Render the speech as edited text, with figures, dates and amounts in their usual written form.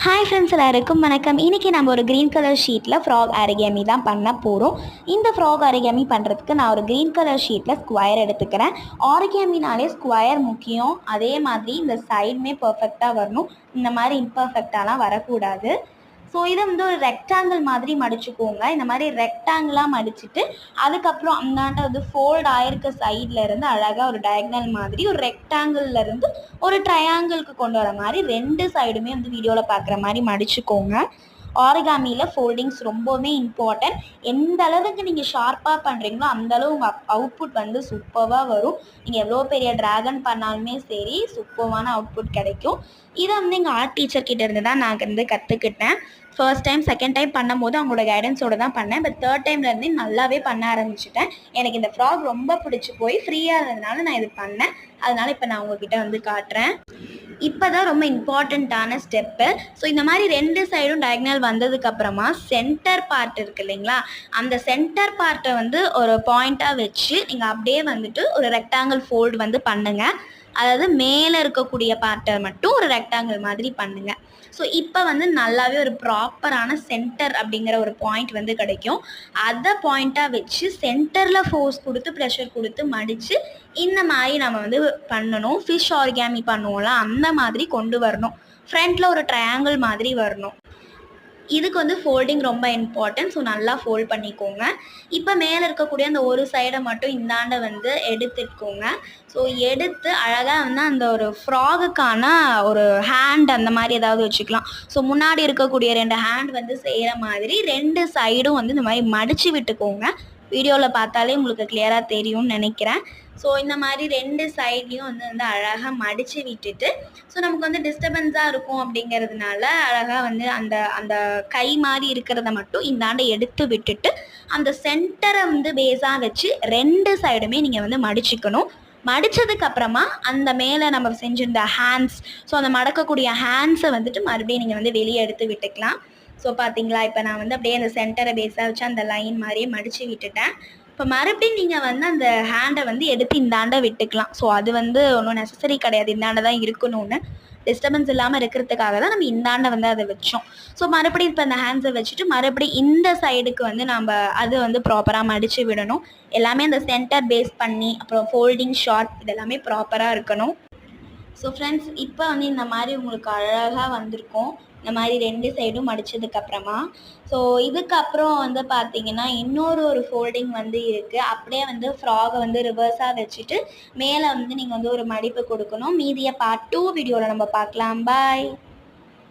Hi friends, எல்லாருக்கும் வணக்கம். இன்றைக்கி நம்ம ஒரு க்ரீன் கலர் ஷீட்டில் ஃப்ராக் ஆரிகேமி தான் பண்ண போகிறோம். இந்த ஃப்ராக் ஆரிகேமி பண்ணுறதுக்கு நான் ஒரு க்ரீன் கலர் ஷீட்டில் ஸ்கொயர் எடுத்துக்கிறேன். ஆரிகேமினாலே ஸ்கொயர் முக்கியம். அதே மாதிரி இந்த சைடுமே பர்ஃபெக்டாக வரணும். இந்த மாதிரி இம்பர்ஃபெக்டாலாம் வரக்கூடாது. ஸோ இதை வந்து ஒரு ரெக்டாங்கிள் மாதிரி மடிச்சுக்கோங்க. இந்த மாதிரி ரெக்டாங்கிளாக மடிச்சுட்டு அதுக்கப்புறம் அந்தாண்ட வந்து ஃபோல்ட் ஆயிருக்க சைடில் இருந்து அழகாக ஒரு டயக்னல் மாதிரி ஒரு ரெக்டாங்கிள்லேருந்து ஒரு ட்ரையாங்கிளுக்கு கொண்டு வர மாதிரி ரெண்டு சைடுமே வந்து வீடியோவில் பார்க்குற மாதிரி மடிச்சுக்கோங்க. ஆரிகாமியில் ஃபோல்டிங்ஸ் ரொம்பவுமே இம்பார்ட்டன்ட். எந்த அளவுக்கு நீங்கள் ஷார்ப்பாக பண்ணுறீங்களோ அந்தளவு உங்கள் அவுட்புட் வந்து சூப்பராக வரும். நீங்கள் எவ்வளோ பெரிய ட்ராகன் பண்ணாலுமே சரி, சூப்பரான அவுட்புட் கிடைக்கும். இதை வந்து எங்கள் ஆர்ட் டீச்சர் கிட்ட இருந்து தான் நான் வந்து கற்றுக்கிட்டேன். ஃபர்ஸ்ட் டைம் செகண்ட் டைம் பண்ணும்போது அவங்களோட கைடன்ஸோடு தான் பண்ணேன். பட் தேர்ட் டைம்லேருந்து நல்லாவே பண்ண ஆரம்பிச்சிட்டேன். எனக்கு இந்த ஃப்ராக் ரொம்ப பிடிச்சி போய் ஃப்ரீயாக இருந்ததுனால நான் இது பண்ணேன். அதனால் இப்போ நான் உங்ககிட்ட வந்து காட்டுறேன். இப்போ தான் ரொம்ப இம்பார்ட்டண்ட்டான ஸ்டெப்பு. ஸோ இந்த மாதிரி ரெண்டு சைடும் டயக்னல் வந்ததுக்கப்புறமா சென்டர் பார்ட் இருக்குது இல்லைங்களா, அந்த சென்டர் பார்ட்டை வந்து ஒரு பாயிண்ட்டாக வச்சு நீங்கள் அப்படியே வந்துட்டு ஒரு ரெக்டாங்கிள் ஃபோல்டு வந்து பண்ணுங்கள். அதாவது மேலே இருக்கக்கூடிய பார்ட்டை மட்டும் ஒரு ரெக்டாங்கிள் மாதிரி பண்ணுங்கள். ஸோ இப்போ வந்து நல்லாவே ஒரு ப்ராப்பரான சென்டர் அப்படிங்கிற ஒரு பாயிண்ட் வந்து கிடைக்கும். அதை பாயிண்ட்டாக வச்சு சென்டரில் ஃபோர்ஸ் கொடுத்து ப்ரெஷர் கொடுத்து மடித்து இந்த மாதிரி நம்ம வந்து பண்ணணும். ஃபிஷ் ஆரிகாமி பண்ணுவோம்ல, அந்த மாதிரி கொண்டு வரணும். ஃப்ரண்ட்டில் ஒரு ட்ரையாங்கிள் மாதிரி வரணும். இதுக்கு வந்து ஃபோல்டிங் ரொம்ப இம்பார்ட்டன்ட். ஸோ நல்லா ஃபோல்ட் பண்ணிக்கோங்க. இப்போ மேலே இருக்கக்கூடிய அந்த ஒரு சைடை மட்டும் இந்தாண்ட வந்து எடுத்துக்கோங்க. ஸோ எடுத்து அழகாக வந்து அந்த ஒரு ஃப்ராகுக்கான ஒரு ஹேண்ட் அந்த மாதிரி ஏதாவது வச்சுக்கலாம். ஸோ முன்னாடி இருக்கக்கூடிய ரெண்டு ஹேண்ட் வந்து செய்கிற மாதிரி ரெண்டு சைடும் வந்து இந்த மாதிரி மடித்து விட்டுக்கோங்க. வீடியோவில் பார்த்தாலே உங்களுக்கு கிளியராக தெரியும்னு நினைக்கிறேன். ஸோ இந்த மாதிரி ரெண்டு சைட்லேயும் வந்து அழகாக மடித்து விட்டுட்டு, ஸோ நமக்கு வந்து டிஸ்டர்பன்ஸாக இருக்கும் அப்படிங்கிறதுனால அழகாக வந்து அந்த அந்த கை மாதிரி இருக்கிறத மட்டும் இந்தாண்ட எடுத்து விட்டுட்டு அந்த சென்டரை வந்து பேஸாக வச்சு ரெண்டு சைடுமே நீங்கள் வந்து மடிச்சுக்கணும். மடித்ததுக்கப்புறமா அந்த மேலே நம்ம செஞ்சிருந்த ஹேண்ட்ஸ், ஸோ அந்த மடக்கக்கூடிய ஹேண்ட்ஸை வந்துட்டு மறுபடியும் நீங்கள் வந்து வெளியே எடுத்து விட்டுக்கலாம். ஸோ பார்த்தீங்களா, இப்போ நான் வந்து அப்படியே அந்த சென்டரை பேஸாக வச்சு அந்த லைன் மாதிரியே மடித்து விட்டுட்டேன். இப்போ மறுபடியும் நீங்கள் வந்து அந்த ஹேண்டை வந்து எடுத்து இந்தாண்ட விட்டுக்கலாம். ஸோ அது வந்து ஒன்றும் நெசசரி கிடையாது, இந்தாண்ட தான் இருக்கணும்னு. டிஸ்டர்பன்ஸ் இல்லாமல் இருக்கிறதுக்காக தான் நம்ம இந்தாண்ட வந்து அதை வச்சோம். ஸோ மறுபடியும் இப்போ அந்த ஹேண்ட்ஸை வச்சுட்டு மறுபடியும் இந்த சைடுக்கு வந்து நம்ம அது வந்து ப்ராப்பராக மடித்து விடணும். எல்லாமே அந்த சென்டர் பேஸ் பண்ணி அப்புறம் ஃபோல்டிங் ஷார்ட் இதெல்லாமே ப்ராப்பராக இருக்கணும். ஸோ ஃப்ரெண்ட்ஸ், இப்போ வந்து இந்த மாதிரி உங்களுக்கு அழகாக வந்திருக்கும். இந்த மாதிரி ரெண்டு சைடும் மடித்ததுக்கப்புறமா ஸோ இதுக்கப்புறம் வந்து பார்த்திங்கன்னா இன்னொரு ஃபோல்டிங் வந்து இருக்குது. அப்படியே வந்து ஃப்ராகை வந்து ரிவர்ஸாக வச்சுட்டு மேலே வந்து நீங்கள் வந்து ஒரு மடிப்பு கொடுக்கணும். மீதியை பார்ட் 2 வீடியோவில் நம்ம பார்க்கலாம். பாய்.